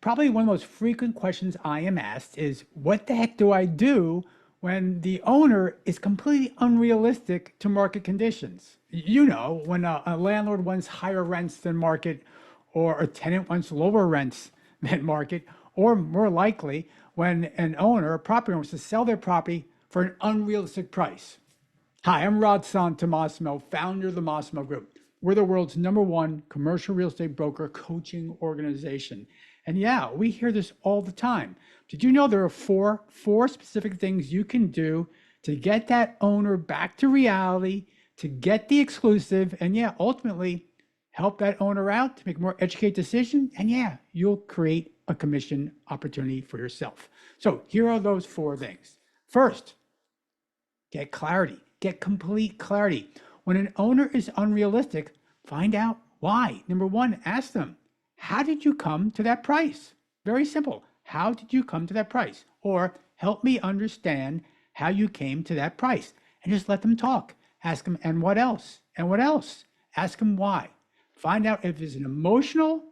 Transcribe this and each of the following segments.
Probably one of the most frequent questions I am asked is, what the heck do I do when the owner is completely unrealistic to market conditions? You know, when a landlord wants higher rents than market, or a tenant wants lower rents than market, or more likely, when an owner, a property owner, wants to sell their property for an unrealistic price. Hi, I'm Santomassimo, founder of the Massimo Group. We're the world's #1 commercial real estate broker coaching organization. And yeah, we hear this all the time. Did you know there are four specific things you can do to get that owner back to reality, to get the exclusive, and yeah, ultimately help that owner out to make a more educated decision? And yeah, you'll create a commission opportunity for yourself. So here are those 4 things. First, get clarity, get complete clarity. When an owner is unrealistic, find out why. Number 1, ask them, how did you come to that price? Very simple. How did you come to that price? Or help me understand how you came to that price. And just let them talk. Ask them, and what else? And what else? Ask them why. Find out if it's an emotional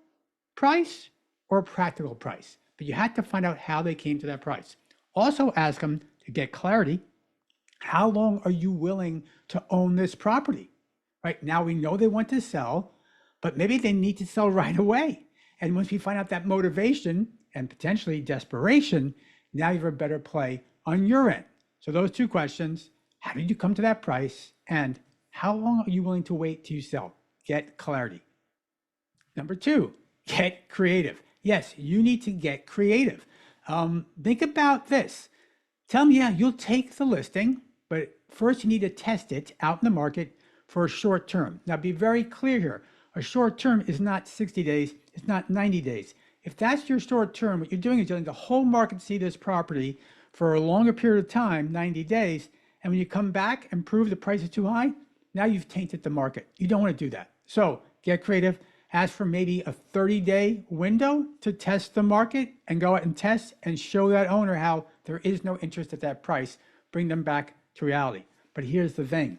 price or a practical price. But you have to find out how they came to that price. Also ask them to get clarity. How long are you willing to own this property? Right now we know they want to sell, but maybe they need to sell right away. And once we find out that motivation and potentially desperation, now you have a better play on your end. So those 2 questions: how did you come to that price? And how long are you willing to wait till you sell? Get clarity. Number 2, get creative. Yes, you need to get creative. Think about this. Tell them, yeah, you'll take the listing, but first you need to test it out in the market for a short term. Now, be very clear here. A short term is not 60 days. It's not 90 days. If that's your short term, what you're doing is letting the whole market see this property for a longer period of time, 90 days. And when you come back and prove the price is too high, now you've tainted the market. You don't want to do that. So get creative. Ask for maybe a 30-day window to test the market and go out and test and show that owner how there is no interest at that price. Bring them back to reality. But here's the thing.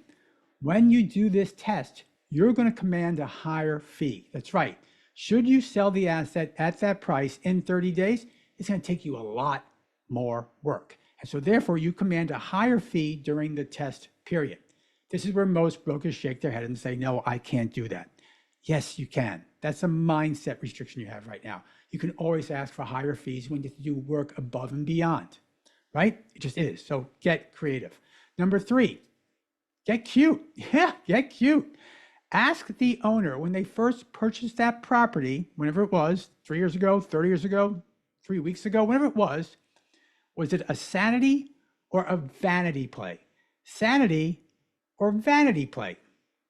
When you do this test, you're going to command a higher fee. That's right. Should you sell the asset at that price in 30 days, it's going to take you a lot more work. And so therefore, you command a higher fee during the test period. This is where most brokers shake their head and say, no, I can't do that. Yes, you can. That's a mindset restriction you have right now. You can always ask for higher fees when you have to do work above and beyond, right? It just is. So get creative. Number 3, get cute. Yeah, get cute. Ask the owner when they first purchased that property, whenever it was, 3 years ago, 30 years ago, 3 weeks ago, whenever it was it a sanity or a vanity play? Sanity or vanity play?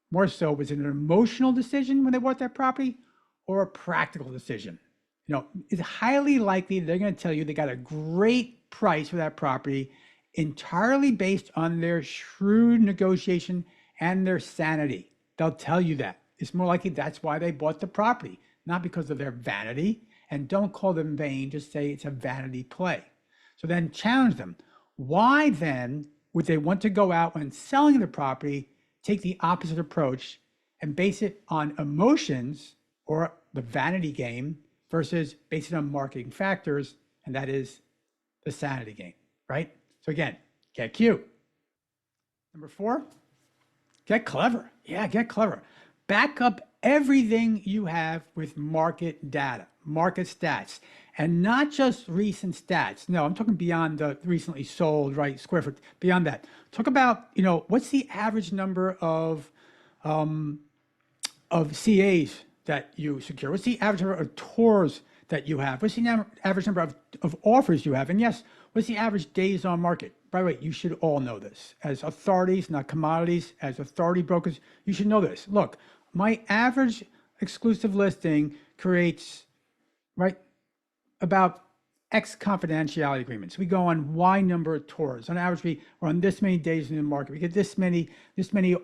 More so, was it an emotional decision when they bought that property or a practical decision? You know, it's highly likely they're going to tell you they got a great price for that property entirely based on their shrewd negotiation and their sanity. They'll tell you that. It's more likely that's why they bought the property, not because of their vanity. And don't call them vain, just say it's a vanity play. So then challenge them. Why then would they want to go out when selling the property, take the opposite approach and base it on emotions or the vanity game versus base it on marketing factors, and that is the sanity game, right? So again, get cute. Number 4, get clever. Yeah, get clever. Back up everything you have with market data, market stats, and not just recent stats. No, I'm talking beyond the recently sold, right, square foot, beyond that. Talk about, what's the average number of CAs that you secure? What's the average number of tours that you have? What's the average number of offers you have? And yes, what's the average days on market? By the way, you should all know this. As authorities, not commodities, as authority brokers, you should know this. Look, my average exclusive listing creates, right, about X confidentiality agreements. We go on Y number of tours. On average, we're on this many days in the market. We get this many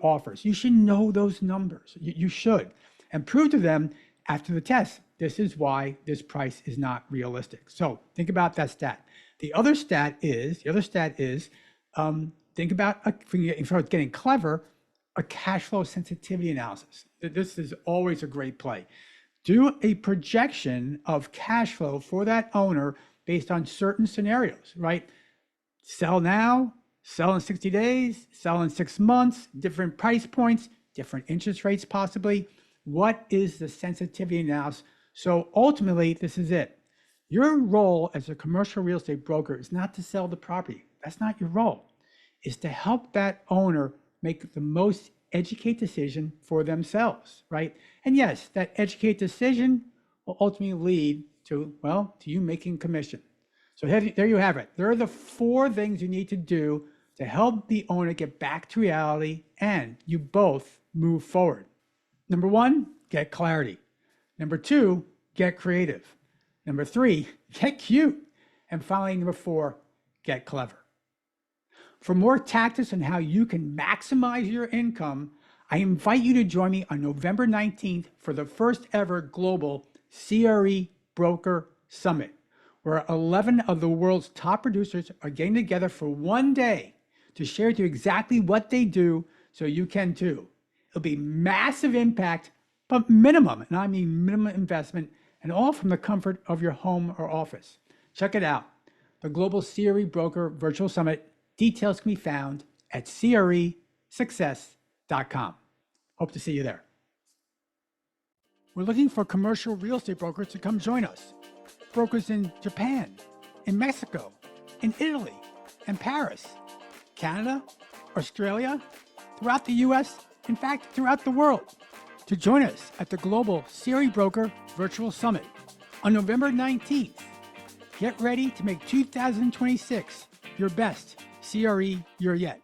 offers. You should know those numbers. You should. And prove to them after the test, this is why this price is not realistic. So think about that stat. The other stat is, think about, if you start getting clever, a cash flow sensitivity analysis. This is always a great play. Do a projection of cash flow for that owner based on certain scenarios, right? Sell now, sell in 60 days, sell in 6 months, different price points, different interest rates possibly. What is the sensitivity analysis? So ultimately, this is it. Your role as a commercial real estate broker is not to sell the property. That's not your role. It's to help that owner make the most educated decision for themselves, right? And yes, that educated decision will ultimately lead to, well, to you making commission. So there you have it. There are the 4 things you need to do to help the owner get back to reality and you both move forward. Number 1, get clarity. Number 2, get creative. Number 3, get cute. And finally, number 4, get clever. For more tactics on how you can maximize your income, I invite you to join me on November 19th for the first ever global CRE Broker Summit, where 11 of the world's top producers are getting together for one day to share with you exactly what they do so you can too. It'll be massive impact, but minimum, and I mean minimum investment, and all from the comfort of your home or office. Check it out. The Global CRE Broker Virtual Summit. Details can be found at cresuccess.com. Hope to see you there. We're looking for commercial real estate brokers to come join us. Brokers in Japan, in Mexico, in Italy, and Paris, Canada, Australia, throughout the US, in fact, throughout the world, to join us at the Global CRE Broker Virtual Summit on November 19th. Get ready to make 2026 your best CRE year yet.